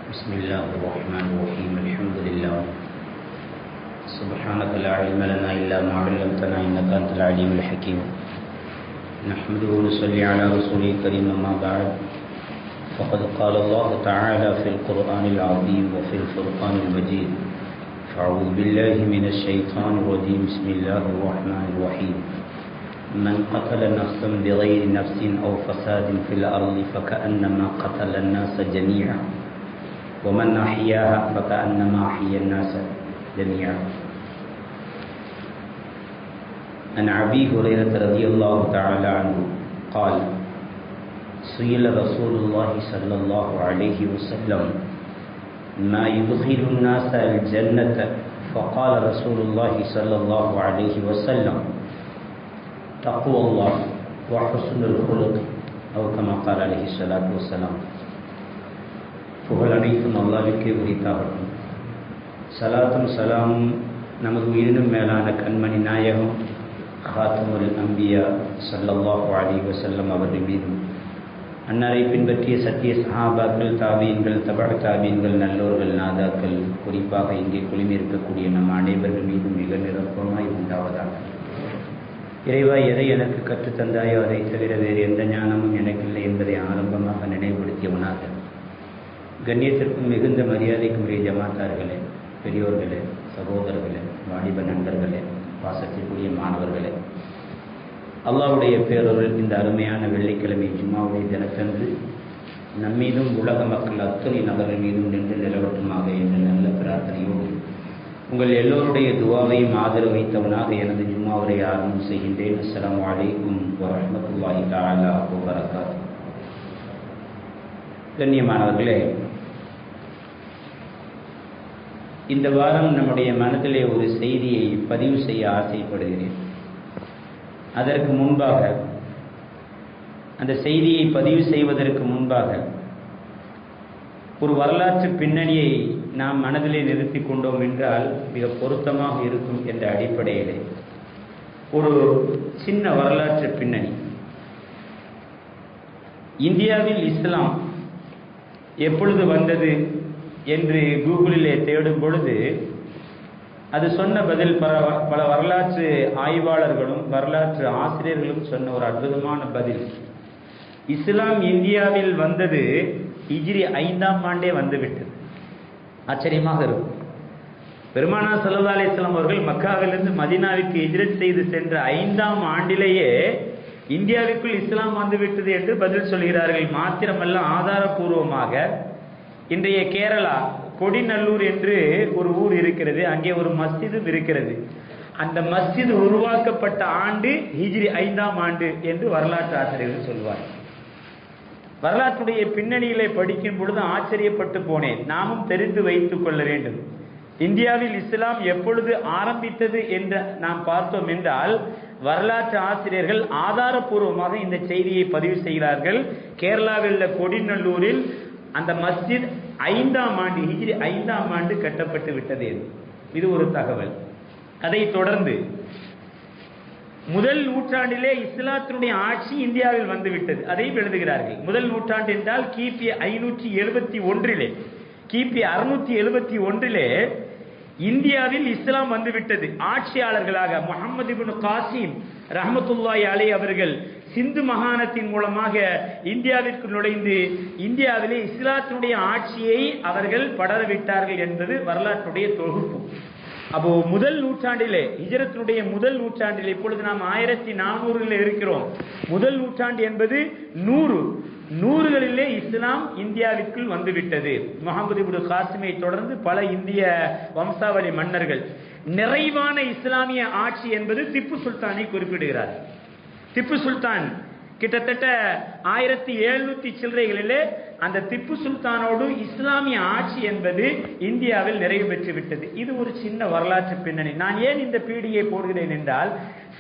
بسم الله الرحمن الرحيم الحمد لله سبحانك لا علم لنا إلا ما علمتنا إنك أنت العليم الحكيم نحمده ونصلي على رسوله الكريم أما بعد فقد قال الله تعالى في القرآن العظيم وفي الفرقان المجيد فأعوذ بالله من الشيطان الرجيم بسم الله الرحمن الرحيم من قتل نفسا بغير نفس أو فساد في الأرض فكأنما قتل الناس جميعا ومن أحياها فكأنما أحيا الناس جميعا. عن أبي هريرة رضي الله تعالى عنه قال سئل رسول الله صلى الله عليه وسلم ما يدخل الناس الجنة فقال رسول الله صلى الله عليه وسلم تقوى الله وحسن الخلق أو كما قال عليه الصلاة والسلام. புகழ் அனைத்தும் அல்லாஹ்வுக்கே உரித்தாகட்டும். சலாத்தும் சலாமும் நமது உயிரினும் மேலான கண்மணி நாயகம் காத்தமுல் அம்பியா ஸல்லல்லாஹு அலைஹி வஸல்லம் அவர்கள் மீதும் அன்னாரை பின்பற்றிய சத்திய சஹாபாக்கள் தாபீன்கள் தபஅ தாபீன்கள் நல்லோர்கள் நாதாக்கள் குறிப்பாக இங்கே குழுமியிருக்கக்கூடிய நம் அனைவர்கள் மீதும் மிக நிரப்பமாய் உண்டாவதாக. இறைவா, எதை எனக்கு கற்றுத்தந்தாயோ அதை தவிர வேறு எந்த ஞானமும் எனக்கில்லை என்பதை ஆரம்பமாக நினைவுபடுத்தியவனாக கண்ணியத்திற்கும் மிகுந்த மரியாதைக்கும் உரிய ஜமாத்தார்களே, பெரியோர்களே, சகோதரர்களே, வாலிப நண்பர்களே, பாசத்திற்குரிய மாணவர்களே, அல்லாஹ்வுடைய பேரருள் இந்த அருமையான வெள்ளிக்கிழமை ஜும்மாவுடைய தினத்தன்று நம்மீதும் உலக மக்கள் அத்தனை நபர்கள் மீதும் நின்று நிலவட்டுமாக என்ற நல்ல பிரார்த்தனையோடு உங்கள் எல்லோருடைய துவாவையும் ஆதரவு வைத்தவனாக எனது ஜும்மாவுரை ஆரம்பம் செய்கின்றேன். அஸ்ஸலாமு அலைக்கும் வரஹ்மத்துல்லாஹி தஆலா வபரகாத்துஹு. கண்ணியமானவர்களே, இந்த வாரம் நம்முடைய மனதிலே ஒரு செய்தியை பதிவு செய்ய ஆசைப்படுகிறேன். அதற்கு முன்பாக, அந்த செய்தியை பதிவு செய்வதற்கு முன்பாக ஒரு வரலாற்று பின்னணியை நாம் மனதிலே நிறுத்தி கொண்டோம் என்றால் மிக பொருத்தமாக இருக்கும் என்ற அடிப்படையிலே ஒரு சின்ன வரலாற்று பின்னணி. இந்தியாவில் இஸ்லாம் எப்பொழுது வந்தது என்று கூகுளிலே தேடும் பொழுது அது சொன்ன பதில் பல வரலாற்று ஆய்வாளர்களும் வரலாற்று ஆசிரியர்களும் சொன்ன ஒரு அற்புதமான பதில். இஸ்லாம் இந்தியாவில் வந்தது ஹிஜ்ரி 5ஆம் ஆண்டே வந்துவிட்டது. ஆச்சரியமாக இருக்கும். பெருமானார் ஸல்லல்லாஹு அலைஹி வஸல்லம் அவர்கள் மக்காவிலிருந்து மதீனாவிற்கு ஹிஜ்ரத் செய்து சென்ற 5ஆம் ஆண்டிலேயே இந்தியாவிற்குள் இஸ்லாம் வந்துவிட்டது என்று பதில் சொல்கிறார்கள். மாத்திரமல்ல, ஆதாரபூர்வமாக இன்றைய கேரளா கொடிநல்லூர் என்று ஒரு ஊர் இருக்கிறது, அங்கே ஒரு மஸ்ஜிதும் இருக்கிறது. அந்த மஸ்ஜித் உருவாக்கப்பட்ட ஆண்டு ஹிஜ்ரி 5ஆம் ஆண்டு என்று வரலாற்று ஆசிரியர்கள் சொல்வார். வரலாற்றுடைய பின்னணிகளை படிக்கும் பொழுது ஆச்சரியப்பட்டு போனேன். நாமும் தெரிந்து வைத்துக் கொள்ள வேண்டும். இந்தியாவில் இஸ்லாம் எப்பொழுது ஆரம்பித்தது என்று நாம் பார்த்தோம் என்றால் வரலாற்று ஆசிரியர்கள் ஆதாரபூர்வமாக இந்த செய்தியை பதிவு செய்கிறார்கள். கேரளாவில் உள்ள கொடிநல்லூரில் அந்த மஸ்ஜித் 5ஆம் ஆண்டு ஹிஜ்ரி 5ஆம் ஆண்டு கட்டப்பட்டு விட்டது. இது ஒரு தகவல். அதை தொடர்ந்து முதல் நூற்றாண்டிலே இஸ்லாத்தினுடைய ஆட்சி இந்தியாவில் வந்துவிட்டது. அதையும் எழுதுகிறார்கள். முதல் நூற்றாண்டு என்றால் கிபி 571 கிபி 671 இந்தியாவில் இஸ்லாம் வந்துவிட்டது. ஆட்சியாளர்களாக முஹம்மது இப்னு காசிம் ரஹ்மத்துல்லாஹி அலைஹி அவர்கள் சிந்து மகாணத்தின் மூலமாக இந்தியாவிற்கு நுழைந்து இந்தியாவிலே இஸ்லாத்தினுடைய ஆட்சியை அவர்கள் படரவிட்டார்கள் என்பது வரலாற்றுடைய தொகுப்பு. அப்போ முதல் நூற்றாண்டிலே, ஹிஜ்ரத்தினுடைய முதல் நூற்றாண்டிலே, இப்பொழுது நாம் 1400 இருக்கிறோம். முதல் நூற்றாண்டு என்பது 100களிலே இஸ்லாம் இந்தியாவிற்குள் வந்துவிட்டது. முஹம்மது இப்னு காசிமை தொடர்ந்து பல இந்திய வம்சாவளி மன்னர்கள். நிறைவான இஸ்லாமிய ஆட்சி என்பது திப்பு சுல்தானை குறிப்பிடுகிறார். திப்பு சுல்தான் கிட்டத்தட்ட 1700 சில்லறைகளிலே அந்த திப்பு சுல்தானோடு இஸ்லாமிய ஆட்சி என்பது இந்தியாவில் நிறைவு பெற்று விட்டது. இது ஒரு சின்ன வரலாற்று பின்னணி. நான் ஏன் இந்த பீடியை போடுகிறேன் என்றால்,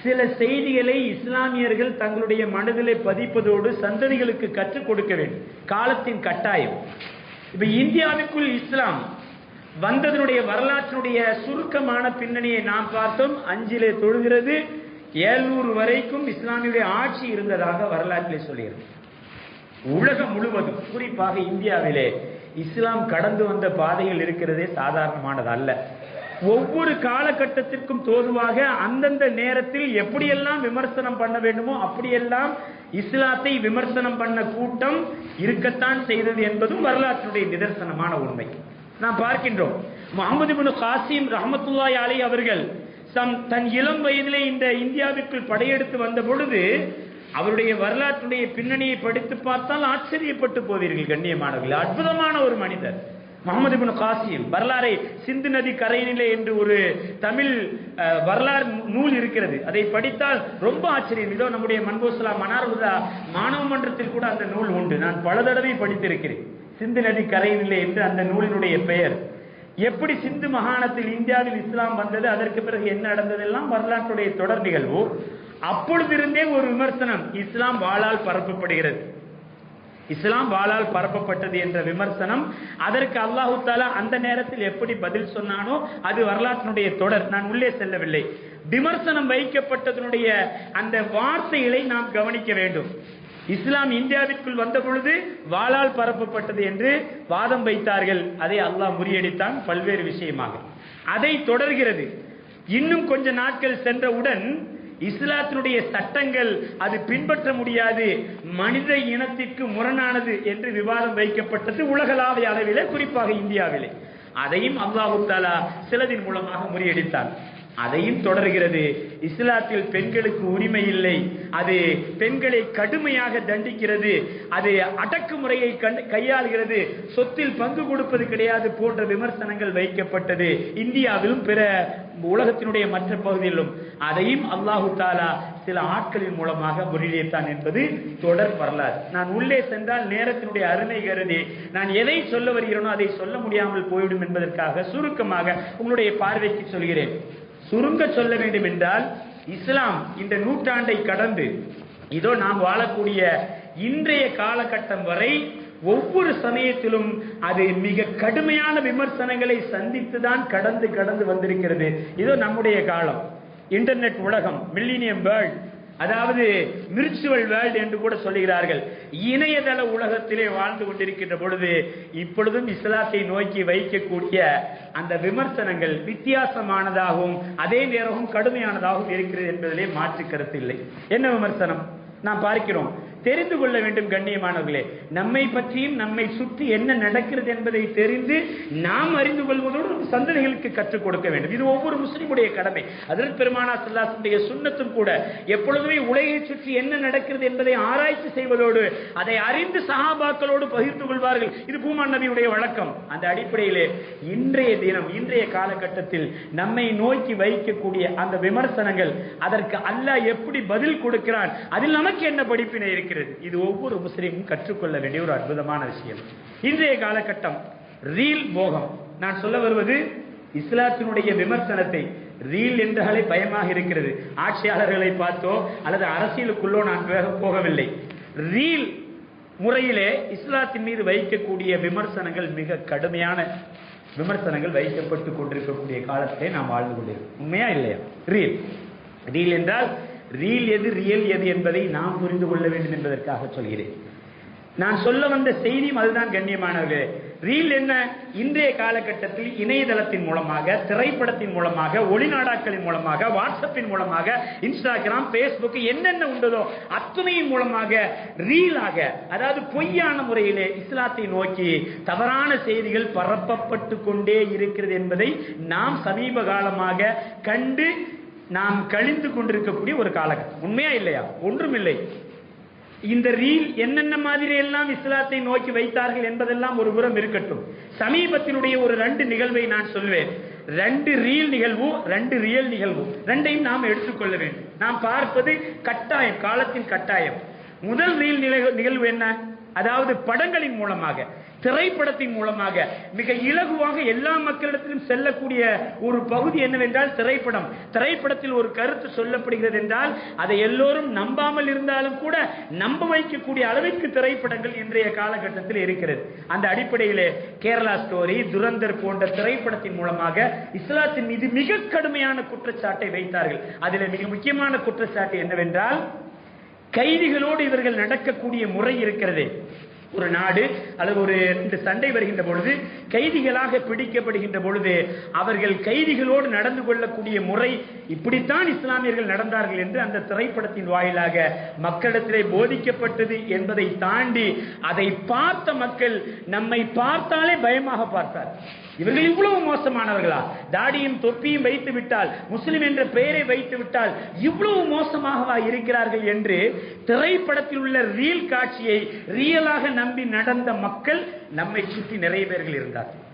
சில செய்திகளை இஸ்லாமியர்கள் தங்களுடைய மனதிலே பதிப்பதோடு சந்ததிகளுக்கு கற்றுக் கொடுக்க வேண்டும். காலத்தின் கட்டாயம். இப்ப இந்தியாவுக்குள் இஸ்லாம் வந்ததனுடைய வரலாற்றுடைய சுருக்கமான பின்னணியை நாம் பார்த்தோம். 5 தொழுகிறது, 700 வரைக்கும் இஸ்லாமியுடைய ஆட்சி இருந்ததாக வரலாற்றிலே சொல்கிறது. உலகம் முழுவதும் குறிப்பாக இந்தியாவிலே இஸ்லாம் கடந்து வந்த பாதைகள் இருக்கிறதே சாதாரணமானது அல்ல. ஒவ்வொரு காலகட்டத்திற்கும் தோதுவாக அந்தந்த நேரத்தில் எப்படியெல்லாம் விமர்சனம் பண்ண வேண்டுமோ அப்படியெல்லாம் இஸ்லாத்தை விமர்சனம் பண்ண கூட்டம் இருக்கத்தான் செய்தது என்பதும் வரலாற்றுடைய நிதர்சனமான உண்மை. நாம் பார்க்கின்றோம், முஹம்மது இப்னு காசிம் ரஹ்மத்துல்லாஹி அலைஹி அவர்கள் தன் இளம் வயதிலே இந்த இந்தியாவிற்குள் படையெடுத்து வந்த பொழுது அவருடைய வரலாற்றுடைய பின்னணியை படித்து பார்த்தால் ஆச்சரியப்பட்டு போவீர்கள் கண்ணியமானவர்கள். அற்புதமான ஒரு மனிதர் முஹம்மது இப்னு காசிம். வரலாறை சிந்து நதி கரையினிலே என்று ஒரு தமிழ் வரலாறு நூல் இருக்கிறது, அதை படித்தால் ரொம்ப ஆச்சரியம். இதோ நம்முடைய மன்போசலா மனார்ஹுதா மாணவ மன்றத்தில் கூட அந்த நூல் உண்டு, நான் பல தடவை படித்திருக்கிறேன். சிந்து நதி கரையினிலே என்று அந்த நூலினுடைய பெயர். எப்படி சிந்து மாகாணத்தில் இந்தியாவில் இஸ்லாம் வந்தது, அதற்கு பிறகு என்ன நடந்ததெல்லாம் வரலாற்றுடைய தொடர் நிகழ்வு. அப்பொழுதிருந்தே ஒரு விமர்சனம், இஸ்லாம் வாளால் பரப்பப்படுகிறது, இஸ்லாம் வாளால் பரப்பப்பட்டது என்ற விமர்சனம். அதற்கு அல்லாஹு தஆலா அந்த நேரத்தில் எப்படி பதில் சொன்னானோ அது வரலாற்றினுடைய தொடர். நான் உள்ளே செல்லவில்லை. விமர்சனம் வைக்கப்பட்டதனுடைய அந்த வார்த்தைகளை நாம் கவனிக்க வேண்டும். இஸ்லாம் இந்தியாவிற்குள் வந்த பொழுது வாளால் பரப்பப்பட்டது என்று வாதம் வைத்தார்கள். அதை அல்லாஹ் முறியடித்தான் பல்வேறு விஷயமாக. அதை தொடர்கிறது. இன்னும் கொஞ்ச நாட்கள் சென்றவுடன் இஸ்லாத்தினுடைய சட்டங்கள் அது பின்பற்ற முடியாது, மனித இனத்திற்கு முரணானது என்று விவாதம் வைக்கப்பட்டது உலகளாவிய அளவிலே, குறிப்பாக இந்தியாவிலே. அதையும் அல்லாஹ் தஆலா சிலதின் மூலமாக முறியடித்தான். அதையும் தொடர்கிறது. இஸ்லாத்தில் பெண்களுக்கு உரிமை இல்லை, அது பெண்களை கடுமையாக தண்டிக்கிறது, அது அடக்குமுறையை கையாளுகிறது, சொத்தில் பங்கு கொடுப்பது கிடையாது போன்ற விமர்சனங்கள் வைக்கப்பட்டது இந்தியாவிலும் பிற உலகத்தினுடைய மற்ற பகுதியிலும். அதையும் அல்லாஹு தஆலா சில ஆட்களின் மூலமாக முறியடித்தான் என்பது தொடர் வரலாறு. நான் உள்ளே சென்றால் நேரத்தினுடைய அருமை கருதி நான் எதை சொல்ல வருகிறேனோ அதை சொல்ல முடியாமல் போய்விடும் என்பதற்காக சுருக்கமாக உங்களுடைய பார்வைக்கு சொல்கிறேன். சுருங்க சொல்ல வேண்டும் என்றால், இஸ்லாம் இந்த நூற்றாண்டை கடந்து இதோ நாம் வாழக்கூடிய இன்றைய காலகட்டம் வரை ஒவ்வொரு சமயத்திலும் அது மிக கடுமையான விமர்சனங்களை சந்தித்துதான் கடந்து வந்திருக்கிறது. இதோ நம்முடைய காலம், இன்டர்நெட் உலகம், மில்லினியம் வேர்ல்ட், அதாவது விர்ச்சுவல் வேர்ல்ட் என்று கூட சொல்லுகிறார்கள். இணையதள உலகத்திலே வாழ்ந்து கொண்டிருக்கின்ற பொழுது இப்பொழுதும் இஸ்லாத்தை நோக்கி வைக்கக்கூடிய அந்த விமர்சனங்கள் வித்தியாசமானதாகவும் அதே நேரமும் கடுமையானதாகவும் இருக்கிறது என்பதிலே மாற்று கருத்து இல்லை. என்ன விமர்சனம் நாம் பார்க்கிறோம்? தெரிந்து கொள்ள வேண்டும் கண்ணியமானவர்களே. நம்மை பற்றியும் நம்மை சுற்றி என்ன நடக்கிறது என்பதை தெரிந்து நாம் அறிந்து கொள்வதோடு சந்ததிகளுக்கு கற்றுக் கொடுக்க வேண்டும். இது ஒவ்வொரு முஸ்லிமுடைய கடமை. ஹஜ்ரத் பெருமானார் ஸல்லல்லாஹு அலைஹி வஸல்லம் சுன்னத்தும் கூட எப்பொழுதுமே உலகை சுற்றி என்ன நடக்கிறது என்பதை ஆராய்ச்சி செய்வதோடு அதை அறிந்து சஹாபாக்களோடு பகிர்ந்து கொள்வார்கள். இது பூமான் நபியுடைய வழக்கம். அந்த அடிப்படையிலே இன்றைய தினம், இன்றைய காலகட்டத்தில் நம்மை நோக்கி வைக்கக்கூடிய அந்த விமர்சனங்கள், அதற்கு அல்லாஹ் எப்படி பதில் கொடுக்கிறான், அதில் நமக்கு என்ன படிப்பினை இருக்கிறது, இது ஒவ்வொரு முஸ்லிமும் கற்றுக்கொள்ள வேண்டிய ஒரு அற்புதமான விஷயம். இன்றைய காலகட்டம் ரீல் மோகம். நான் சொல்ல வருவது இஸ்லாத்தினுடைய விமர்சனத்தை. ரீல் என்றாலே பயமாக இருக்கிறது. ஆட்சியாளர்களை பார்த்தோ அல்லது அரசியலுக்குள்ளோ நான் போகவில்லை. ரீல் முறையிலே இஸ்லாத்தின் மீது வைக்கக்கூடிய விமர்சனங்கள் மிக கடுமையான விமர்சனங்கள் வைக்கப்பட்டு கொண்டிருக்கக்கூடிய காலத்திலே நாம் வாழ்ந்து கொண்டிருக்கிறோம். உண்மையா இல்லையா? ரீல் ரீல் என்றால் ரீல் எது, ரியல் எது என்பதை நாம் புரிந்து கொள்ள வேண்டும் என்பதற்காக சொல்கிறேன். நான் சொல்ல வந்த செய்தியும் அதுதான் கண்ணியமானவர்களே. ரீல் என்ன? இன்றைய காலகட்டத்தில் இணையதளத்தின் மூலமாக, திரைப்படத்தின் மூலமாக, ஒளிநாடாக்களின் மூலமாக, வாட்ஸ்அப்பின் மூலமாக, இன்ஸ்டாகிராம், பேஸ்புக் என்னென்ன உண்டதோ அத்துணையின் மூலமாக ரீலாக, அதாவது பொய்யான முறையிலே இஸ்லாத்தை நோக்கி தவறான செய்திகள் பரப்பப்பட்டு கொண்டே இருக்கிறது என்பதை நாம் சமீப காலமாக கண்டு நாம் கழிந்து கொண்டிருக்கக்கூடிய ஒரு காலகட்டம். உண்மையா இல்லையா? ஒன்றும் இல்லை. இந்த ரீல் என்னென்ன மாதிரி எல்லாம் இஸ்லாத்தை நோக்கி வைத்தார்கள் என்பதெல்லாம் ஒரு புறம் இருக்கட்டும். சமீபத்தினுடைய ஒரு 2 நிகழ்வை நான் சொல்வேன். 2 ரீல் நிகழ்வு, 2 ரியல் நிகழ்வு, ரெண்டையும் நாம் எடுத்துக்கொள்ள வேண்டும். நாம் பார்ப்பது கட்டாயம், காலத்தின் கட்டாயம். முதல் ரீல் நிகழ்வு என்ன? அதாவது படங்களின் மூலமாக, திரைப்படத்தின் மூலமாக மிக இலகுவாக எல்லா மக்களிடத்திலும் செல்லக்கூடிய ஒரு பகுதி என்னவென்றால் திரைப்படம். திரைப்படத்தில் ஒரு கருத்து சொல்லப்படுகிறது என்றால் அதை எல்லோரும் நம்பாமல் இருந்தாலும் கூட நம்ப வைக்கக்கூடிய அளவிற்கு திரைப்படங்கள் இன்றைய காலகட்டத்தில் இருக்கிறது. அந்த அடிப்படையிலே கேரளா ஸ்டோரி, துரந்தர் போன்ற திரைப்படத்தின் மூலமாக இஸ்லாத்தின் மீது மிக கடுமையான குற்றச்சாட்டை வைத்தார்கள். அதில் மிக முக்கியமான குற்றச்சாட்டு என்னவென்றால், கைதிகளோடு இவர்கள் நடக்கக்கூடிய முறை இருக்கிறது. ஒரு நாடு அல்லது ஒரு ரெண்டு சண்டை வருகின்ற பொழுது கைதிகளாக பிடிக்கப்படுகின்ற பொழுது அவர்கள் கைதிகளோடு நடந்து கொள்ளக்கூடிய முறை இப்படித்தான் இஸ்லாமியர்கள் நடந்தார்கள் என்று அந்த திரைப்படத்தின் வாயிலாக மக்களிடத்திலே போதிக்கப்பட்டது என்பதை தாண்டி அதை பார்த்த மக்கள் நம்மை பார்த்தாலே பயமாக பார்த்தார். இவர்கள் இவ்வளவு மோசமானவர்களா? தாடியும் தொப்பியும் வைத்து விட்டால், முஸ்லிம் என்ற பெயரை வைத்து விட்டால் இவ்வளவு மோசமாக இருக்கிறார்கள் என்று திரைப்படத்தில் உள்ள ரீல் காட்சியை ரியலாக நம்பி நடந்த மக்கள் நம்மை சுற்றி நிறைய பேர்கள் இருந்தார்கள்.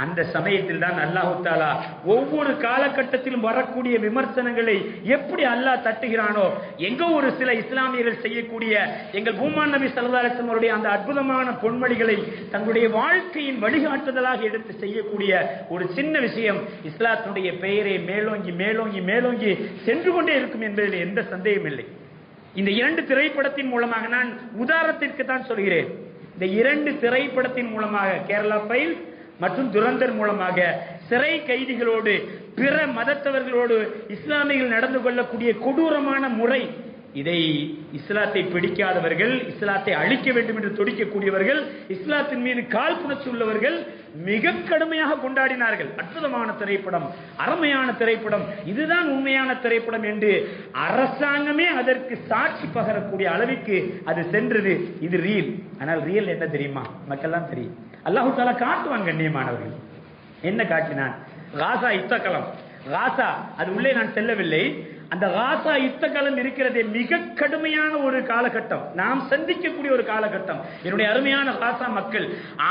அந்த சமயத்தில் தான் அல்லாஹ் தஆலா ஒவ்வொரு காலகட்டத்திலும் வரக்கூடிய விமர்சனங்களை எப்படி அல்லாஹ் தட்டுகிறானோ, எங்க ஒரு சில இஸ்லாமியர்கள் செய்யக்கூடிய எங்கள் பூமான் நபி ஸல்லல்லாஹு அலைஹி வஸல்லம் அவருடைய அந்த அற்புதமான பொன்மொழிகளை தங்களுடைய வாழ்க்கையின் வழிகாட்டுதலாக எடுத்து செய்யக்கூடிய ஒரு சின்ன விஷயம் இஸ்லாத்தினுடைய பெயரை மேலோங்கி மேலோங்கி மேலோங்கி சென்று கொண்டே இருக்கும் என்பதில் எந்த சந்தேகம் இல்லை. இந்த இரண்டு திரைப்படத்தின் மூலமாக நான் உதாரணத்திற்கு தான் சொல்கிறேன். இந்த இரண்டு திரைப்படத்தின் மூலமாக, கேரளா ஃபைல் மற்றும் துரந்தர் மூலமாக, சிறை கைதிகளோடு பிற மதத்தவர்களோடு இஸ்லாமியர்கள் நடந்து கொள்ளக்கூடிய கொடூரமான முறை, இதை இஸ்லாத்தை பிடிக்காதவர்கள், இஸ்லாத்தை அழிக்க வேண்டும் என்று துடிக்கக்கூடியவர்கள், இஸ்லாத்தின் மீது காழ்ப்புணர்ச்சி உள்ளவர்கள் மிக கடுமையாக கொண்டாடினார்கள். அற்புதமான திரைப்படம், அருமையான திரைப்படம், இதுதான் உண்மையான திரைப்படம் என்று அரசாங்கமே அதற்கு சாட்சி பகரக்கூடிய அளவிற்கு அது சென்றது. இது ரீல். ஆனால் ரியல் என்ன தெரியுமா? மக்கள்லாம் தெரியும். அல்லாஹ் தஆலா காட்டுவான் கண்ணியமானவர்கள். என்ன காட்டினான்? காசா யுத்தகலம். காசா, அது உள்ளே நான் செல்லவில்லை. அந்த காசா யுத்தகலம் இருக்கிறதே மிக கடுமையான ஒரு காலகட்டம், நாம் சந்திக்கக்கூடிய ஒரு காலகட்டம். என்னுடைய அருமையான காசா மக்கள்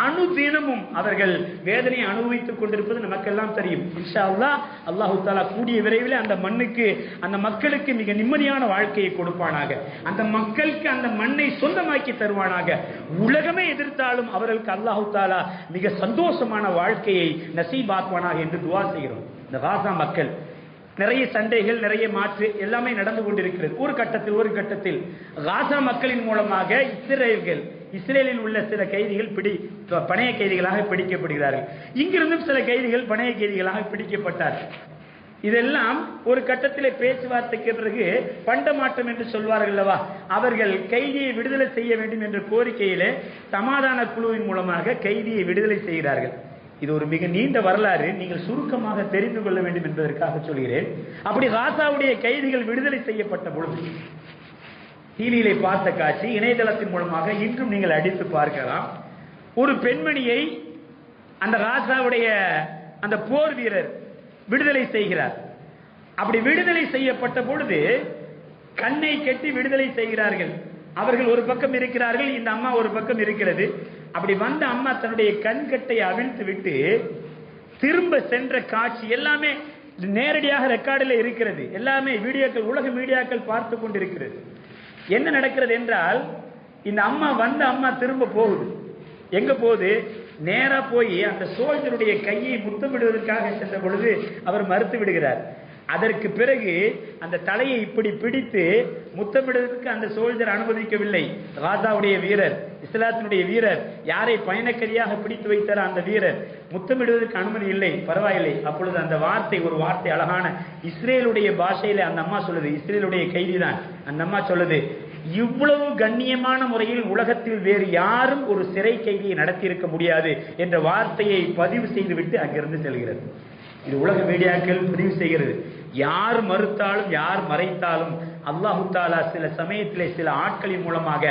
அனுதினமும் அவர்கள் வேதனையை அனுபவித்துக் கொண்டிருப்பது நமக்கெல்லாம் தெரியும். இன்ஷா அல்லாஹ் அல்லாஹ் தஆலா கூடிய விரைவில் அந்த மண்ணுக்கு, அந்த மக்களுக்கு மிக நிம்மதியான வாழ்க்கையை கொடுப்பானாக. அந்த மக்களுக்கு அந்த மண்ணை சொந்தமாக்கி தருவானாக. உலகமே எதிர்த்தாலும் அவர்களுக்கு அல்லாஹ் தஆலா மிக சந்தோஷமான வாழ்க்கையை நசீபாக்குவானாக என்று துஆ செய்கிறோம். இந்த காசா மக்கள் நிறைய சண்டைகள், நிறைய மாற்று எல்லாமே நடந்து கொண்டிருக்கிறது. ஒரு கட்டத்தில் காசா மக்களின் மூலமாக இஸ்ரேலில் உள்ள சில கைதிகள் பணைய கைதிகளாக பிடிக்கப்படுகிறார்கள். இங்கிருந்தும் சில கைதிகள் பணைய கைதிகளாக பிடிக்கப்பட்டார்கள். இதெல்லாம் ஒரு கட்டத்திலே பேச்சுவார்த்தைக்கு பிறகு பண்டமாற்றம் என்று சொல்வார்கள் அல்லவா, அவர்கள் கைதியை விடுதலை செய்ய வேண்டும் என்ற கோரிக்கையிலே சமாதான குழுவின் மூலமாக கைதியை விடுதலை செய்கிறார்கள். இது ஒரு மிக நீண்ட வரலாறு, நீங்கள் சுருக்கமாக தெரிந்து கொள்ள வேண்டும் என்பதற்காக சொல்கிறேன். அப்படி காசாவுடைய கைதிகள் விடுதலை செய்யப்பட்ட பொழுது டிவியிலே பார்த்த காட்சி, இணையதளத்தின் மூலமாக இன்றும் நீங்கள் அடித்து பார்க்கலாம். ஒரு பெண்மணியை அந்த காசாவுடைய அந்த போர் வீரர் விடுதலை செய்கிறார். அப்படி விடுதலை செய்யப்பட்ட பொழுது கண்ணை கட்டி விடுதலை செய்கிறார்கள். அவர்கள் ஒரு பக்கம் இருக்கிறார்கள், இந்த அம்மா ஒரு பக்கம் இருக்கிறது. அப்படி வந்த அம்மா தன்னுடைய கண்கட்டை அவிழ்த்து விட்டு திரும்ப சென்ற காட்சி எல்லாமே நேரடியாக ரெக்கார்டில் இருக்கிறது. எல்லாமே வீடியோக்கள், உலக மீடியாக்கள் பார்த்து கொண்டிருக்கிறது. என்ன நடக்கிறது என்றால், இந்த அம்மா வந்த அம்மா திரும்ப போகுது. எங்க போகுது? நேரா போய் அந்த சோல்ஜருடைய கையை முத்தமிடுவதற்காக சென்ற பொழுது அவர் மறுத்து விடுகிறார். அதற்கு பிறகு அந்த தலையை இப்படி பிடித்து முத்தமிடுவதற்கு அந்த சோல்ஜர் அனுமதிக்கவில்லை. காசாவுடைய வீரர், இஸ்லாத்தினுடைய வீரர், யாரை பயணக்கரியாக பிடித்து வைத்தாரோ அந்த வீரர் முத்தமிடுவதற்கு அனுமதி இல்லை. பரவாயில்லை. அப்பொழுது அந்த வார்த்தை, ஒரு வார்த்தை அழகான இஸ்ரேலுடைய பாஷையில அந்த அம்மா சொல்லுது, இஸ்ரேலுடைய கைதிதான். அந்த அம்மா சொல்லுது, இவ்வளவு கண்ணியமான முறையில் உலகத்தில் வேறு யாரும் ஒரு சிறை கைதியை நடத்தியிருக்க முடியாது என்ற வார்த்தையை பதிவு செய்துவிட்டு அங்கிருந்து செல்கிறது. இது உலக மீடியாக்கள் பதிவு செய்கிறது. யார் மறுத்தாலும் யார் மறைத்தாலும் அல்லாஹு தஆலா சில சமயத்திலே சில ஆட்களின் மூலமாக,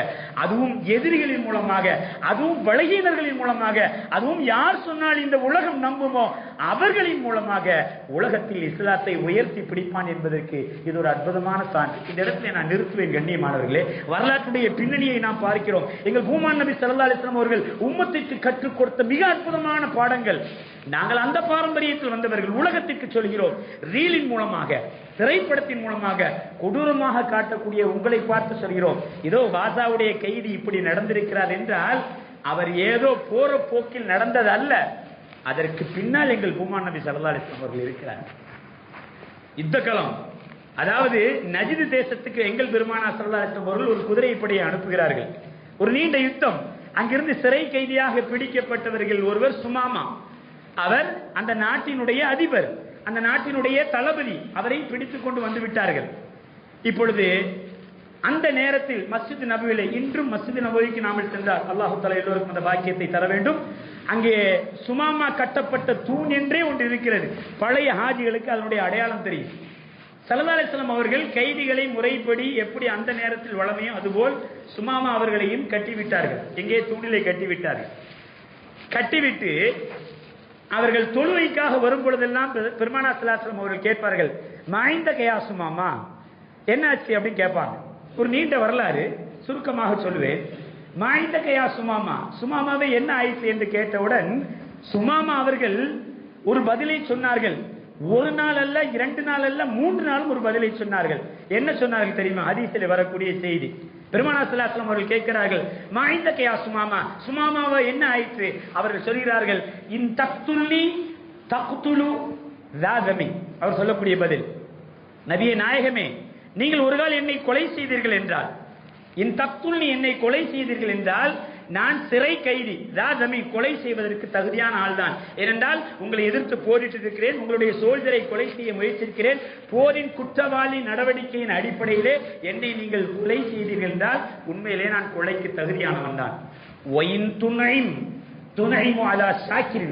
அதுவும் எதிரிகளின் மூலமாக, அதுவும் பலகீனர்களின் மூலமாக, அதுவும் யார் சொன்னால் இந்த உலகம் நம்புமோ அவர்களின் மூலமாக உலகத்தில் இஸ்லாத்தை உயர்த்தி பிடிப்பான் என்பதற்கு இது ஒரு அற்புதமான சான்று. இந்த இடத்துல நான் நிறுத்துவேன் கண்ணியமானவர்களே. வரலாற்றுடைய பின்னணியை நாம் பார்க்கிறோம். எங்கள் பூமான் நபி ஸல்லல்லாஹு அலைஹி வஸல்லம் அவர்கள் உம்மத்திற்கு கற்றுக் கொடுத்த மிக அற்புதமான பாடங்கள். நாங்கள் அந்த பாரம்பரியத்தில் வந்தவர்கள். உலகத்திற்கு சொல்கிறோம். ரீலின் மூலமாக, திரைப்படத்தின் மூலமாக கொடூரமாக காட்டக்கூடிய உங்களை பார்த்து சொல்கிறோம், இதோ காசாவுடைய கைதி இப்படி நடந்திருக்கிறார் என்றால் அவர் ஏதோ போற போக்கில் நடந்தது அல்ல. அதற்கு பின்னால் எங்கள் பூமான் நபி ஸல்லல்லாஹு அலைஹி வஸல்லம் அவர்கள் இருக்கிறார். யுத்த களம், அதாவது நஜிது தேசத்துக்கு எங்கள் பெருமானார் ஸல்லல்லாஹு அலைஹி வஸல்லம் அவர்கள் ஒரு குதிரைப்படையை அனுப்புகிறார்கள். ஒரு நீண்ட யுத்தம். அங்கிருந்து சிறை கைதியாக பிடிக்கப்பட்டவர்கள் ஒருவர் சுமாமா. அவர் அந்த நாட்டினுடைய அதிபர், அந்த நாட்டினுடைய தளபதி. அவரை பிடித்துக் கொண்டு வந்து விட்டார்கள். இப்பொழுது அந்த நேரத்தில் மஸ்ஜித் நபவியிலே, இன்றும் மஸ்ஜித் நபவிக்கு நாமல் சென்றால் அல்லாஹு தஆலா எல்லோருக்கும் அந்த பாக்கியத்தை தர வேண்டும். அங்கே சுமாமா கட்டப்பட்ட தூண் என்றே ஒன்று இருக்கிறது. பழைய ஹாஜிகளுக்கு அதனுடைய அடையாளம் தெரியும். ஸல்லல்லாஹு அலைஹி வஸல்லம் அவர்கள் கைதிகளை முறைப்படி எப்படி அந்த நேரத்தில் வளமையோ அதுபோல் சுமாமா அவர்களையும் கட்டிவிட்டார்கள். எங்கே? தூணிலே கட்டிவிட்டார்கள். கட்டிவிட்டு அவர்கள் தொழுகைக்காக வரும் பொழுதெல்லாம் பெருமானார் ஸல்லல்லாஹு அலைஹி வஸல்லம் அவர்கள் கேட்பார்கள், மாய்ந்த கயா சுமாமா, என்னாச்சு அப்படின்னு கேட்பாங்க. ஒரு நீண்ட வரலாறு, சுருக்கமாக சொல்லுவேன். மாய்ந்த கயா சுமாமா, சுமாமாவை என்ன ஆயிற்று என்று கேட்டவுடன் சுமாமா அவர்கள் ஒரு பதிலை சொன்னார்கள். ஒரு நாள் அல்ல, 2 நாள் அல்ல, 3 நாளும் ஒரு பதிலை சொன்னார்கள். என்ன சொன்னார்கள் தெரியுமா? ஹதீஸில் வரக்கூடிய செய்தி. பெருமானார் ஸல்லல்லாஹு அலைஹி வஸல்லம் அவர்கள் கேட்கிறார்கள், மாய்ந்த கயா சுமாமா, சுமாமாவை என்ன ஆயிற்று? அவர்கள் சொல்கிறார்கள், இன் தக்துல்லி தக்துலு ராதமி. அவர் சொல்லக்கூடிய பதில், நபியே நாயகமே, நீங்கள் ஒரு கால் என்னை கொலை செய்தீர்கள் என்றால், இன் தக்துல்லி என்னை கொலை செய்தீர்கள் என்றால் நான் சிறை கைதி, ராதமி கொலை செய்வதற்கு தகுதியான ஆள்தான். ஏனென்றால் உங்களை எதிர்த்து போரிட்டு இருக்கிறேன், உங்களுடைய சோல்ஜரை கொலை செய்ய முயற்சிக்கிறேன். போரின் குற்றவாளி நடவடிக்கையின் அடிப்படையிலே என்னை நீங்கள் கொலை செய்தீர்கள் என்றால் உண்மையிலே நான் கொலைக்கு தகுதியானவன் தான்.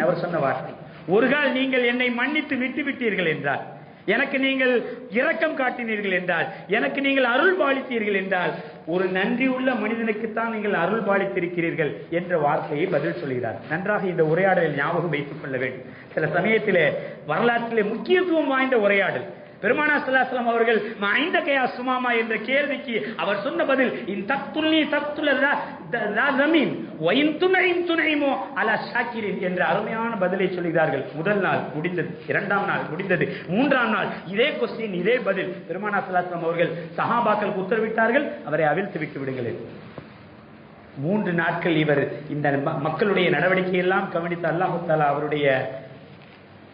அவர் சொன்ன வார்த்தை, ஒரு கால் நீங்கள் என்னை மன்னித்து விட்டு விட்டீர்கள் என்றால், எனக்கு நீங்கள் இரக்கம் காட்டினீர்கள் என்றால், எனக்கு நீங்கள் அருள் பாலித்தீர்கள் என்றால், ஒரு நன்றி உள்ள மனிதனுக்குத்தான் நீங்கள் அருள் பாலித்திருக்கிறீர்கள் என்ற வார்த்தையை பதில் சொல்கிறார். நன்றாக இந்த உரையாடலில் ஞாபகம் வைத்துக் கொள்ள வேண்டும். சில சமயத்திலே வரலாற்றிலே முக்கியத்துவம் வாய்ந்த உரையாடல். பெருமானார் ஸல்லல்லாஹு அலைஹி வஸல்லம் அவர்கள் மாய்ந்த கயா சுமாமா என்ற கேள்விக்கு அவர் சொன்ன பதில், இன் தக்துல்லி தக்துல் ராதமீன் வ இன் துனைம் துனைமோ அலா ஷாக்கிரின் என்ற அருமையான பதிலை சொல்கிறார்கள். முதல் நாள் முடிந்தது, 2ஆம் நாள் முடிந்தது, 3ஆம் நாள் இதே கொஸ்டின், இதே பதில். பெருமானார் ஸல்லல்லாஹு அலைஹி வஸல்லம் அவர்கள் சஹாபாக்களுக்கு உத்தரவிட்டார்கள், அவரை அவிழ்த்து விட்டு விடுங்கள். 3 நாட்கள் இவர் இந்த மக்களுடைய நடவடிக்கையெல்லாம் கவனித்த அல்லாஹ் தஆலா அவருடைய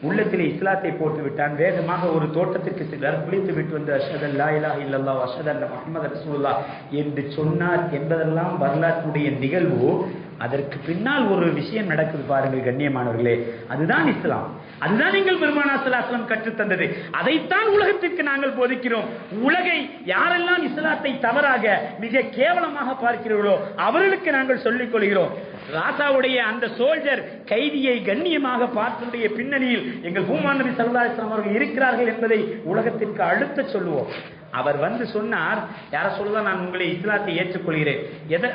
உள்ளத்திலே இஸ்லாத்தை போட்டு விட்டான். வேகமாக ஒரு தோட்டத்திற்கு சென்றார். குளித்து விட்டு வந்து அஷ்ஹது அல்லா இலாஹ இல்லல்லாஹ் வ அஷ்ஹது அன்ன முஹம்மது ரசூலுல்லாஹ் என்று சொன்னார் என்பதெல்லாம் வரலாற்றுடைய நிகழ்வு. அதற்கு பின்னால் ஒரு விஷயம் நடக்குது பாருங்கள் கண்ணியமானவர்களே, அதுதான் இஸ்லாம். அதுதான் நீங்கள் பெருமானார் ஸல்லல்லாஹு அலைஹி வஸல்லம் கற்றுத் தந்தது. அதைத்தான் உலகத்திற்கு நாங்கள் போதிக்கிறோம். உலகை யாரெல்லாம் இஸ்லாத்தை தவறாக மிக கேவலமாக பார்க்கிறீர்களோ அவர்களுக்கு நாங்கள் சொல்லிக் கொள்கிறோம். ராசாவுடைய அந்த சோல்ஜர் கைதியை கண்ணியமாக பார்த்ததுடைய பின்னணியில் எங்கள் பூமான் நபி ஸல்லல்லாஹு அலைஹி வஸல்லம் அவர்கள் இருக்கிறார்கள் என்பதை உலகத்திற்கு அழுத்த சொல்லுவோம். அவர் வந்து சொன்னார், யார சொல்லுதான், நான் உங்களை இஸ்லாத்தை ஏற்றுக்கொள்கிறேன்.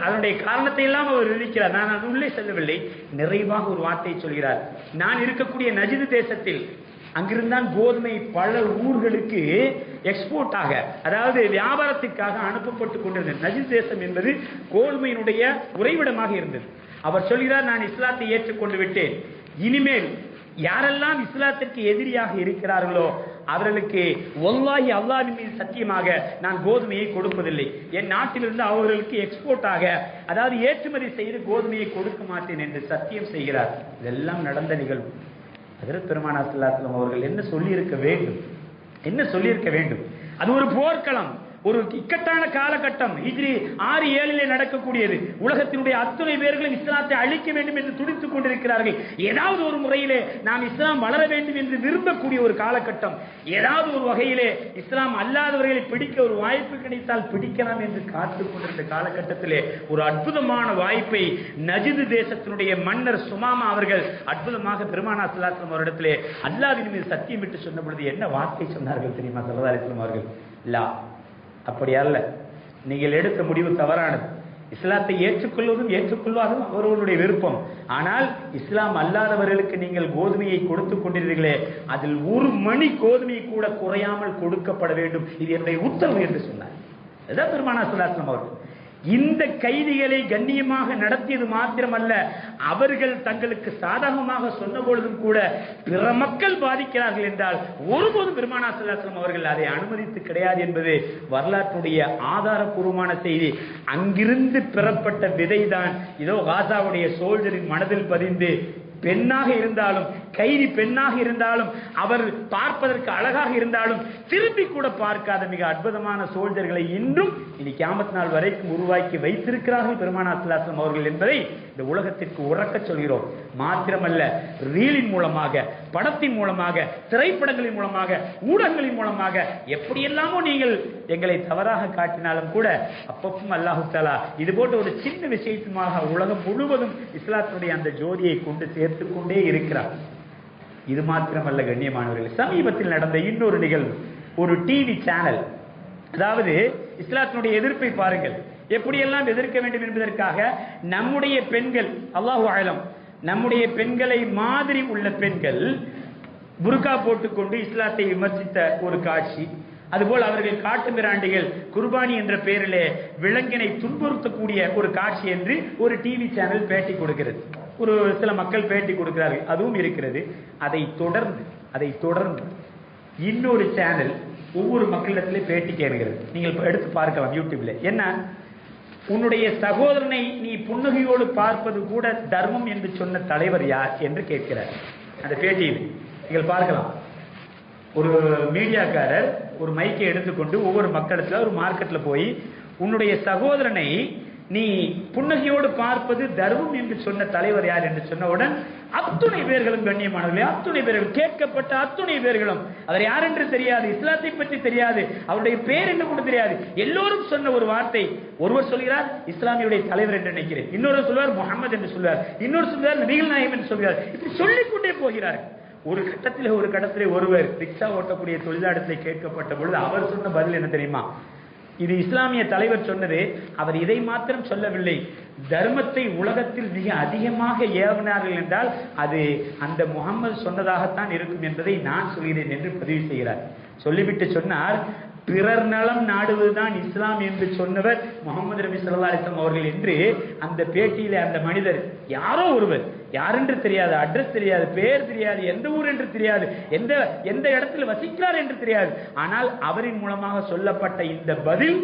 அதனுடைய காரணத்தை எல்லாம் அவர் இருக்கிறார். நான் அது உள்ளே செல்லவில்லை. நிறைவாக ஒரு வார்த்தையை சொல்கிறார். நான் இருக்கக்கூடிய நஜிது தேசத்தில் அங்கிருந்தான் கோதுமை பல ஊர்களுக்கு எக்ஸ்போர்ட் ஆக, அதாவது வியாபாரத்திற்காக அனுப்பப்பட்டு கொண்டிருந்தது. நஜிது தேசம் என்பது கோதுமையினுடைய உறைவிடமாக இருந்தது. அவர் சொல்கிறார், நான் இஸ்லாத்தை ஏற்றுக்கொண்டு விட்டேன். இனிமேல் யாரெல்லாம் இஸ்லாத்திற்கு எதிரியாக இருக்கிறார்களோ அவர்களுக்கு வல்லாஹி அல்லாஹ்வின் மீது சத்தியமாக நான் கோதுமையை கொடுப்பதில்லை. என் நாட்டிலிருந்து அவர்களுக்கு எக்ஸ்போர்ட் ஆக, அதாவது ஏற்றுமதி செய்து கோதுமையை கொடுக்க மாட்டேன் என்று சத்தியம் செய்கிறார். இதெல்லாம் நடந்த நிகழ்வு. ஹஜ்ரத் பெருமானார் ஸல்லல்லாஹு அலைஹி வஸல்லம் அவர்கள் என்ன சொல்லியிருக்க வேண்டும்? என்ன சொல்லியிருக்க வேண்டும்? அது ஒரு போர்க்களம், ஒரு இக்கட்டான காலகட்டம். ஹிஜ்ரி 6-7 நடக்கக்கூடியது. உலகத்தினுடைய அத்தனை பேர்களும் இஸ்லாத்தை அழிக்க வேண்டும் என்று துடித்துக் கொண்டிருக்கிறார்கள். ஏதாவது ஒரு முறையிலே நாம் இஸ்லாம் வளர வேண்டும் என்று விரும்பக்கூடிய ஒரு காலகட்டம். ஏதாவது ஒரு வகையிலே இஸ்லாம் அல்லாதவர்களை பிடிக்க ஒரு வாய்ப்பு கிடைத்தால் பிடிக்கலாம் என்று காத்துக் கொண்டிருந்த காலகட்டத்திலே ஒரு அற்புதமான வாய்ப்பை நஜிது தேசத்தினுடைய மன்னர் சுமாமா அவர்கள் அற்புதமாக பெருமானார் ஸல்லல்லாஹு அலைஹி வஸல்லம் அவரிடத்திலே அல்லாஹ்வின் மீது சத்தியம் விட்டு சொன்ன பொழுது என்ன வார்த்தை சொன்னார்கள் தெரியுமா? ஸல்லல்லாஹு அலைஹி வஸல்லம் அவர்கள், லா, அப்படி அல்ல, நீங்கள் எடுத்த முடிவு தவறானது. இஸ்லாத்தை ஏற்றுக்கொள்வதும் ஏற்றுக்கொள்வதும் அவர்களுடைய விருப்பம். ஆனால் இஸ்லாம் அல்லாதவர்களுக்கு நீங்கள் கோதுமையை கொடுத்துக் கொண்டிருக்கிறீர்களே, அதில் ஒரு மணி கோதுமையை கூட குறையாமல் கொடுக்கப்பட வேண்டும், இது என்னுடைய உத்தரவு என்று சொன்னார். அதான் பெருமானார் ஸல்லல்லாஹு அலைஹி வஸல்லம் அவர்கள் இந்த கைதிகளை கண்ணியமாக நடத்தியது மாத்திரமல்ல, அவர்கள் தங்களுக்கு சாதகமாக சொன்ன பொழுதும் கூட பிற மக்கள் பாதிக்கிறார்கள் என்றால் ஒருபோதும் பெருமானார் ஸல்லல்லாஹு அலைஹி வஸல்லம் அவர்கள் அதை அனுமதித்து கிடையாது என்பது வரலாற்றுடைய ஆதாரபூர்வமான செய்தி. அங்கிருந்து பெறப்பட்ட விதைதான் இதோ காசாவுடைய சோல்ஜரின் மனதில் பதிந்து பெண்ணாக இருந்தாலும் கைதி பெண்ணாக இருந்தாலும், அவர் பார்ப்பதற்கு அழகாக இருந்தாலும் திரும்பி கூட பார்க்காத மிக அற்புதமான சோல்ஜர்களை இன்றும் இனி கியாமத் நாள் வரைக்கும் உருவாக்கி வைத்திருக்கிறார்கள் பெருமானார் ஸல்லல்லாஹு அலைஹி வஸல்லம் அவர்கள் என்பதை இந்த உலகத்திற்கு உறக்க சொல்கிறோம். மாத்திரமல்ல, ரீலின் மூலமாக, படத்தின் மூலமாக, திரைப்படங்களின் மூலமாக, ஊடகங்களின் மூலமாக எப்படியெல்லாமோ நீங்கள் எங்களை தவறாக காட்டினாலும் கூட அப்பப்பும் அல்லாஹு தஆலா இது போன்ற ஒரு சின்ன விஷயத்துமாக உலகம் முழுவதும் இஸ்லாத்தினுடைய அந்த ஜோதியை கொண்டு சேர்த்து கொண்டே இருக்கிறார். இது மாத்திரமல்ல கண்ணியமானவர்கள், சமீபத்தில் நடந்த இன்னொரு நிகழ்வு, ஒரு டிவி சேனல், அதாவது இஸ்லாத்தினுடைய எதிர்ப்பை பாருங்கள், எப்படியெல்லாம் எதிர்க்க வேண்டும் என்பதற்காக நம்முடைய பெண்கள், அல்லாஹு அலம், நம்முடைய பெண்களை மாதிரி உள்ள பெண்கள் புர்கா போட்டுக்கொண்டு இஸ்லாத்தை விமர்சித்த ஒரு காட்சி. அதுபோல் அவர்கள் காட்டு மிராண்டிகள் குர்பானி என்ற பெயரிலே விலங்கினை துன்புறுத்தக்கூடிய ஒரு காட்சி என்று ஒரு டிவி சேனல் பேட்டி கொடுக்கிறது. ஒரு சில மக்கள் பேட்டி கொடுக்கிறார்கள், அதுவும் இருக்கிறது. அதை தொடர்ந்து இன்னொரு சேனல் ஒவ்வொரு மக்களிடத்திலே பேட்டி கேட்கிறது. நீங்கள் எடுத்து பார்க்கலாம் யூடியூப்ல. என்ன, உன்னுடைய சகோதரனை நீ புன்னகையோடு பார்ப்பது கூட தர்மம் என்று சொன்ன தலைவர் யார் என்று கேட்கிறார். அந்த பேட்டியில் நீங்கள் பார்க்கலாம். ஒரு மீடியாக்காரர் ஒரு மைக்கை எடுத்துக்கொண்டு ஒவ்வொரு மக்களிடத்துல ஒரு மார்க்கெட்ல போய், உன்னுடைய சகோதரனை நீ புன்னகையோடு பார்ப்பது தர்மம் என்று சொன்ன தலைவர் யார் என்று சொன்னவுடன் அத்துணை பேர்களும், கண்ணியமானவர்களே, அத்துணை பேர்களும், கேட்கப்பட்ட அத்துணை பேர்களும், அவர் யார் என்று தெரியாது, இஸ்லாத்தை பற்றி தெரியாது, அவருடைய பேர் என்று கூட தெரியாது, எல்லோரும் சொன்ன ஒரு வார்த்தை. ஒருவர் சொல்கிறார் இஸ்லாமியுடைய தலைவர் என்று நினைக்கிறேன், இன்னொரு சொல்வார் முகமது என்று சொல்வார், இன்னொரு சொல்வார் நபிகள் நாயகம் என்று சொல்கிறார். இப்படி சொல்லிக்கொண்டே போகிறார். ஒரு கட்டத்திலே ஒருவர் ரிக்ஷா ஓட்டக்கூடிய தொழிலாளர்களை கேட்கப்பட்ட பொழுது அவர் சொன்ன பதில் என்ன தெரியுமா? இது இஸ்லாமிய தலைவர் சொன்னது, அவர் இதை மாத்திரம் சொல்லவில்லை, தர்மத்தை உலகத்தில் மிக அதிகமாக ஏவினார்கள் என்றால் அது அந்த முகமது சொன்னதாகத்தான் இருக்கும் என்பதை நான் சொல்கிறேன் என்று பதிவு செய்கிறார். சொல்லிவிட்டு சொன்னார், பிறர் நலம் நாடுவதுதான் இஸ்லாம் என்று சொன்னவர் முகமது நபி ஸல்லல்லாஹு அலைஹி வஸல்லம் அவர்கள் என்று அந்த பேட்டியிலே அந்த மனிதர், யாரோ ஒருவர், யாரென்று தெரியாது, அட்ரஸ் தெரியாது, பேர் தெரியாது, எந்த ஊர் என்று தெரியாது, எந்த இடத்தில் வசிக்கிறார் என்று தெரியாது, ஆனால் அவரின் மூலமாக சொல்லப்பட்ட இந்த பதில்,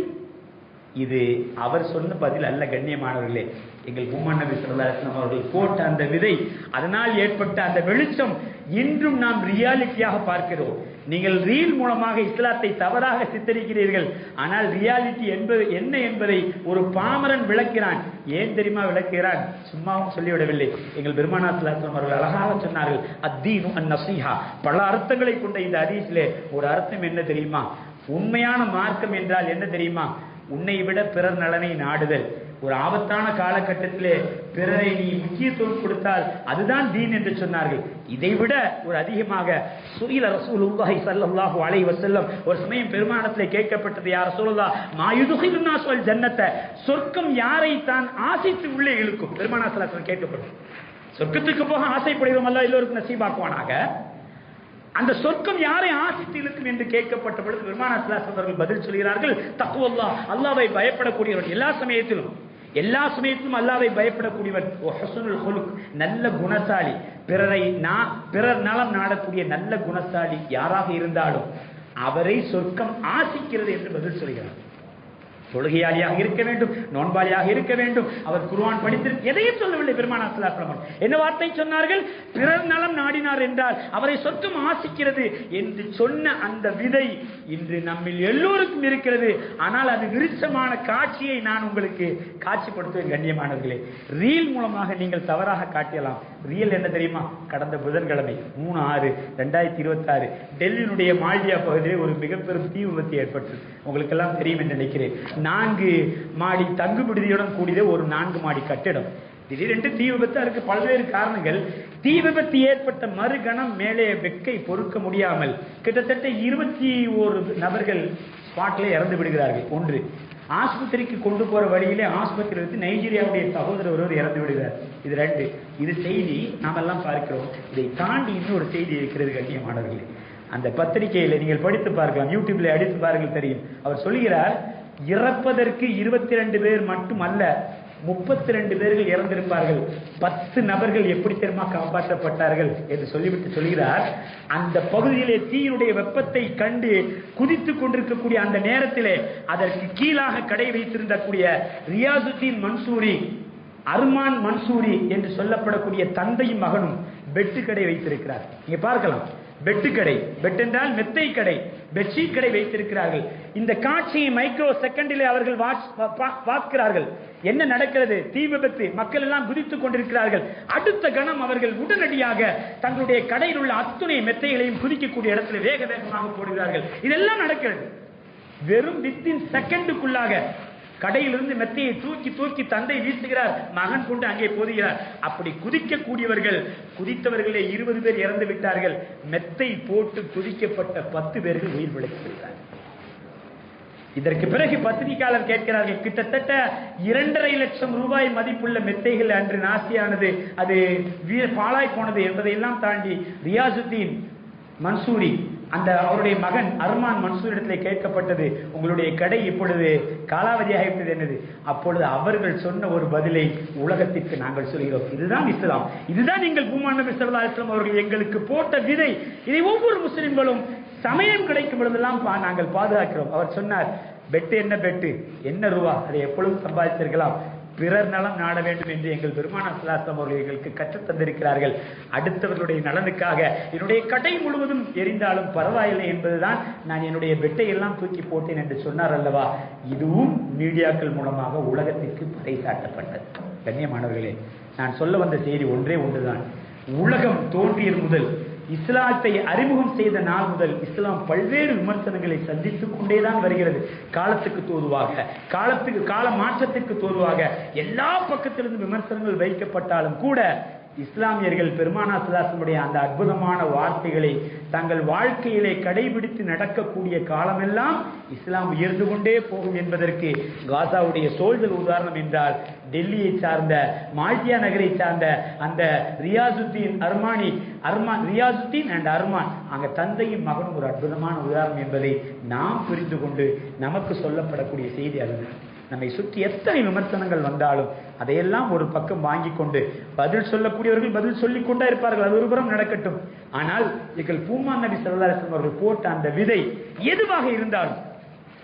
இது அவர் சொன்ன பதில் அல்ல கண்ணியமானவர்களே. எங்கள் முஹம்மது நபி ஸல்லல்லாஹு அலைஹி வஸல்லம் அவர்கள் போட்ட அந்த விதை, அதனால் ஏற்பட்ட அந்த வெளிச்சம் இன்றும் நாம் ரியாலிட்டியாக பார்க்கிறோம். நீங்கள் ரீல் மூலமாக இஸ்லாத்தை தவறாக சித்தரிக்கிறீர்கள், ஆனால் ரியாலிட்டி என்பது என்ன என்பதை ஒரு பாமரன் விளக்கிறான். ஏன் தெரியுமா விளக்குகிறான்? சும்மாவும் சொல்லிவிடவில்லை. எங்கள் பெருமானார் ஸல்லல்லாஹு அலைஹி வஸல்லம் அவர்கள் அழகாக சொன்னார்கள், அத்தீனு அன்-நஸீஹா. பல அர்த்தங்களை கொண்ட இந்த ஹதீஸிலே ஒரு அர்த்தம் என்ன தெரியுமா? உண்மையான மார்க்கம் என்றால் என்ன தெரியுமா? உன்னை விட பிறர் நலனை நாடுதல். ஒரு ஆபத்தான காலகட்டத்திலே பிறரை நீ முக்கியத்துவம் கொடுத்தால் அதுதான் தீன் என்று சொன்னார்கள். இதைவிட ஒரு அதிகமாக சுயில ரசூலுல்லாஹி ஸல்லல்லாஹு அலைஹி வஸல்லம் ஒரு சமயம் பெருமானத்திலே கேட்கப்பட்டது, யா ரசூலுல்லாஹ் மா யுதுகிலுன் நாஸ் வல் ஜன்னத, சொர்க்கம் யாரை தான் ஆசைத்து உள்ளே இழுக்கும்? பெருமானார் ஸல்லல்லாஹு அலைஹி வஸல்லம் கேட்கப்பட்டது. சொர்க்கத்துக்கு போக ஆசைப்படுகிறோம், அல்லாஹ் எல்லோருக்கும் நசீபாக்குவானாக. அந்த சொர்க்கம் யாரை ஆசித்து இழுக்கும் என்று கேட்கப்பட்ட பொழுது பெருமானார் ஸல்லல்லாஹு அலைஹி வஸல்லம் அவர்கள் பதில் சொல்கிறார்கள், தக்வல்லாஹ், அல்லாஹ்வை பயப்படக்கூடியவன். எல்லா சமயத்திலும் அல்லாஹ்வை பயப்படக்கூடியவன். ஹுஸ்னுல் குலுக், நல்ல குணசாலி, பிறர் நலம் நாடக்கூடிய நல்ல குணசாலி யாராக இருந்தாலும் அவரை சொர்க்கம் ஆசிக்கிறது என்று பதில் சொல்கிறார். தொழுகையாளியாக இருக்க வேண்டும், நோன்பாளியாக இருக்க வேண்டும், அவர் குர்ஆன் படித்திருக்க, எதையும் சொல்லவில்லை பெருமானார் ஸல்லல்லாஹு அலைஹி வஸல்லம். என்ன வார்த்தை சொன்னார்கள்? பிறர் நலம் நாடினார் என்றால் அவரை சொர்க்கம் ஆசிக்கிறது என்று சொன்ன அந்த விதை இன்று நம்மில் எல்லோருக்கும் இருக்கிறது. ஆனால் அது விருட்சமான காட்சியை நான் உங்களுக்கு காட்சிப்படுத்துவேன் கண்ணியமானவர்களே. ரீல் மூலமாக நீங்கள் தவறாக காட்டலாம். ரியல் என்ன தெரியுமா? கடந்த புதன்கிழமை 3/6/2026 டெல்லியினுடைய மால்டியா பகுதியில் ஒரு மிகப்பெரும் தீ விபத்து ஏற்பட்டது. உங்களுக்கெல்லாம் தெரியும் என்று நினைக்கிறேன். 4 மாடி தங்கு விடுதியுடன் கூடிய ஒரு 4 மாடி கட்டிடம். திடீரென்று தீ விபத்து. அதுக்கு பல்வேறு காரணங்கள். தீ விபத்து ஏற்பட்ட மறுகணம் மேலே வெக்கை பொறுக்க முடியாமல் கிட்டத்தட்ட 21 நபர்கள் ஸ்பாட்ல இறந்து விடுகிறார்கள். ஒன்று, ஆஸ்பத்திரிக்கு கொண்டு போற வழியிலே ஆஸ்பத்திரி வைத்து நைஜீரியாவுடைய சகோதரர் ஒருவர் இறந்து விடுகிறார். இது 2. இது செய்தி நாம் எல்லாம் பார்க்கிறோம். இதை தாண்டி இன்னொரு செய்தி இருக்கிறது கண்ணியமானவர்களே. அந்த பத்திரிகையில நீங்கள் படித்து பார்க்கலாம், யூடியூப்ல அடித்து பாருங்கள் தெரியும். அவர் சொல்கிறார், இறப்பதற்கு 22 பேர் மட்டுமல்ல 32 பேர்கள் இறந்திருப்பார்கள். 10 நபர்கள் எப்படி தெரியுமா காப்பாற்றப்பட்டார்கள் என்று சொல்லிவிட்டு சொல்கிறார், அந்த பகுதியிலே தீயினுடைய வெப்பத்தை கண்டு குதித்துக் கொண்டிருக்கக்கூடிய அந்த நேரத்திலே அதற்கு கீழாக கடை வைத்திருந்தக்கூடிய ரியாசுத்தீன் மன்சூரி, அர்மான் மன்சூரி என்று சொல்லப்படக்கூடிய தந்தையும் மகனும் பெட்டு கடை வைத்திருக்கிறார். நீங்க பார்க்கலாம், பெட்டு கடை, பெட் என்றால் மெத்தை கடை, பெட்ஷீட் கடை வைத்திருக்கிறார்கள். இந்த காட்சியை மைக்ரோ செகண்டிலே அவர்கள் பார்க்கிறார்கள். என்ன நடக்கிறது? தீ விபத்து, மக்கள் எல்லாம் குதித்துக் கொண்டிருக்கிறார்கள். அடுத்த கணம் அவர்கள் உடனடியாக தங்களுடைய கடையில் உள்ள அத்துணை மெத்தைகளையும் குதிக்கக்கூடிய இடத்துல வேக வேகமாக போடுகிறார்கள். இதெல்லாம் நடக்கிறது. வெறும் வித்தின் செகண்டுக்குள்ளாக கடையிலிருந்து மெத்தையை தூக்கி தூக்கி தந்தை வீசுகிறார், மகன் கொண்டு அங்கே போதுகிறார். அப்படி குதிக்கக்கூடியவர்கள், குதித்தவர்களே 20 பேர் இறந்து விட்டார்கள். மெத்தை போட்டு குதிக்கப்பட்ட 10 பேர்கள் உயிர் பிழைத்திருக்கிறார்கள். இதற்கு பிறகு பத்திரிகையாளர் கேட்கிறார்கள், கிட்டத்தட்ட 2.5 லட்சம் ரூபாய் மதிப்புள்ள மெத்தைகள் அன்று நாசியானது, அது பாழாய் போனது என்பதையெல்லாம் தாண்டி ரியாசுத்தீன் மன்சூரி அந்த அவருடைய மகன் அர்மான் மன்சூர் இடத்திலே கேட்கப்பட்டது, உங்களுடைய கடை இப்பொழுது காலாவதி ஆகிவிட்டது என்னது? அப்பொழுது அவர்கள் சொன்ன ஒரு பதிலை உலகத்திற்கு நாங்கள் சொல்கிறோம், இதுதான் இஸ்லாம், இதுதான் நீங்கள் பூமான் நபி ஸல்லல்லாஹு அலைஹி வஸல்லம் அவர்கள் எங்களுக்கு போட்ட விதை. இதை ஒவ்வொரு முஸ்லிம்களும் சமயம் கிடைக்கும் பொழுதெல்லாம் நாங்கள் பாதுகாக்கிறோம். அவர் சொன்னார், பெட்டு என்ன பெட்டு, என்ன ரூபா, அதை எப்பொழுதும் சம்பாதித்திருக்கலாம், பிறர் நலம் நாட வேண்டும் என்று எங்கள் பெருமானார் ஸல்லல்லாஹு அலைஹி வஸல்லம் அவர்கள் எங்களுக்கு கற்றுத் தந்திருக்கிறார்கள். அடுத்தவர்களுடைய நலனுக்காக என்னுடைய கடை முழுவதும் எரிந்தாலும் பரவாயில்லை என்பதுதான் நான் என்னுடைய பெட்டை எல்லாம் தூக்கி போட்டேன் என்று சொன்னார் அல்லவா? இதுவும் மீடியாக்கள் மூலமாக உலகத்திற்கு பறைசாட்டப்பட்டது. கண்ணியமானவர்களே, நான் சொல்ல வந்த செய்தி ஒன்றே ஒன்றுதான். உலகம் தோன்றியது முதல், இஸ்லாத்தை அறிமுகம் செய்த நாள் முதல் இஸ்லாம் பல்வேறு விமர்சனங்களை சந்தித்துக் கொண்டேதான் வருகிறது. காலத்துக்கு தோதுவாக, கால மாற்றத்திற்கு தோதுவாக எல்லா பக்கத்திலிருந்து விமர்சனங்கள் வைக்கப்பட்டாலும் கூட இஸ்லாமியர்கள் பெருமானார் ஸல்லல்லாஹு அலைஹி வஸல்லம் அந்த அற்புதமான வார்த்தைகளை தங்கள் வாழ்க்கையிலே கடைபிடித்து நடக்கக்கூடிய காலமெல்லாம் இஸ்லாம் உயர்ந்து கொண்டே போகும் என்பதற்கு காசாவுடைய சோல்ஜர் உதாரணம் என்றால், டெல்லியை சார்ந்த மால்டியா நகரை சார்ந்த அந்த ரியாசுத்தீன் ரியாசுத்தீன் அண்ட் அர்மான், அங்க தந்தையும் மகனும் ஒரு அற்புதமான உதாரணம் என்பதை நாம் புரிந்து கொண்டு நமக்கு சொல்லப்படக்கூடிய செய்தி அதுதான். நம்மை சுற்றி எத்தனை விமர்சனங்கள் வந்தாலும் அதையெல்லாம் ஒரு பக்கம் வாங்கி கொண்டு பதில் சொல்லக்கூடியவர்கள் பதில் சொல்லிக் கொண்டே இருப்பார்கள், அது ஒரு புறம் நடக்கட்டும். ஆனால் எங்கள் பூமான் நபி ஸல்லல்லாஹு அலைஹி வஸல்லம் அவர்கள் போட்ட அந்த விதை எதுவாக இருந்தாலும்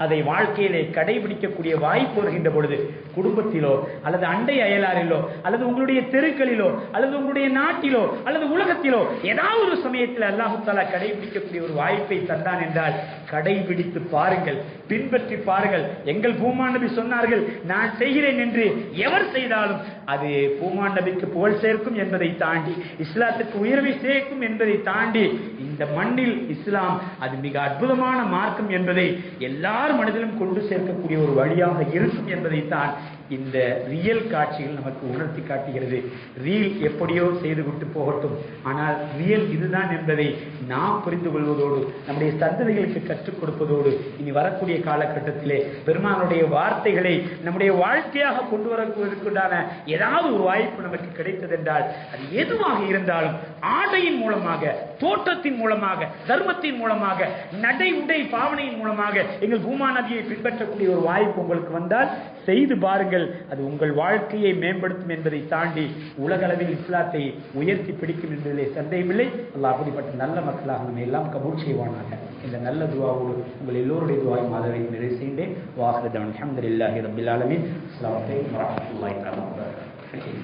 அதை வாழ்க்கையிலே கடைபிடிக்கக்கூடிய வாய்ப்பு வருகின்ற பொழுது, குடும்பத்திலோ அல்லது அண்டை அயலாரிலோ அல்லது உங்களுடைய தெருக்களிலோ அல்லது உங்களுடைய நாட்டிலோ அல்லது உலகத்திலோ ஏதாவது ஒரு சமயத்தில் அல்லாஹ் தஆலா கடைபிடிக்கக்கூடிய ஒரு வாய்ப்பை தந்தான் என்றால் கடைபிடித்து பாருங்கள், பின்பற்றி பாருங்கள். எங்கள் பூமான் நபி சொன்னார்கள், நான் செய்கிறேன் என்று எவர் செய்தாலும் அது பூமான் நபிக்கு புகழ் சேர்க்கும் என்பதை தாண்டி, இஸ்லாத்துக்கு உயர்வை சேர்க்கும் என்பதை தாண்டி, இந்த மண்ணில் இஸ்லாம் அது மிக அற்புதமான மார்க்கம் என்பதை எல்லார் மனதிலும் கொண்டு சேர்க்கக்கூடிய ஒரு வழியாக இருக்கும் என்பதைத்தான் இந்த ரியல் காட்சிகள் நமக்கு உணர்த்தி காட்டுகிறது. ரீல் எப்படியோ செய்து விட்டு போகட்டும், ஆனால் ரியல் இதுதான் என்பதை நாம் புரிந்து கொள்வதோடு நம்முடைய சந்ததிகளுக்கு கற்றுக் கொடுப்பதோடு இனி வரக்கூடிய காலகட்டத்திலே பெருமானுடைய வார்த்தைகளை நம்முடைய வாழ்க்கையாக கொண்டு வருவதற்குண்டான ஏதாவது ஒரு வாய்ப்பு நமக்கு கிடைத்ததென்றால் அது எதுவாக இருந்தாலும் ஆடையின் மூலமாக, தோற்றத்தின் மூலமாக, தர்மத்தின் மூலமாக, நடை உடை பாவனையின் மூலமாக எங்கள் பூமான் நபியை பின்பற்றக்கூடிய ஒரு வாய்ப்பு உங்களுக்கு வந்தால் செய்து பாருங்கள். அது உங்கள் வாழ்க்கையை மேம்படுத்தும் என்பதை தாண்டி உலகளவில் இஸ்லாத்தை உயர்த்தி பிடிக்கும் என்பதிலே சந்தேகமில்லை. அல்லாஹ் அப்படிப்பட்ட நல்ல மக்களாக நம்ம எல்லாம் கபூல் செய்வானாக. இந்த நல்ல துஆவோடு உங்கள் எல்லோருடைய துஆவையும் ஆதரவையும் நிறைவு செய்தேன். வாஹிரு தஅவானா அல்ஹம்துலில்லாஹி ரப்பில் ஆலமீன். அஸ்ஸலாமு அலைக்கும் வரஹ்மத்துல்லாஹி வபரகாத்துஹு.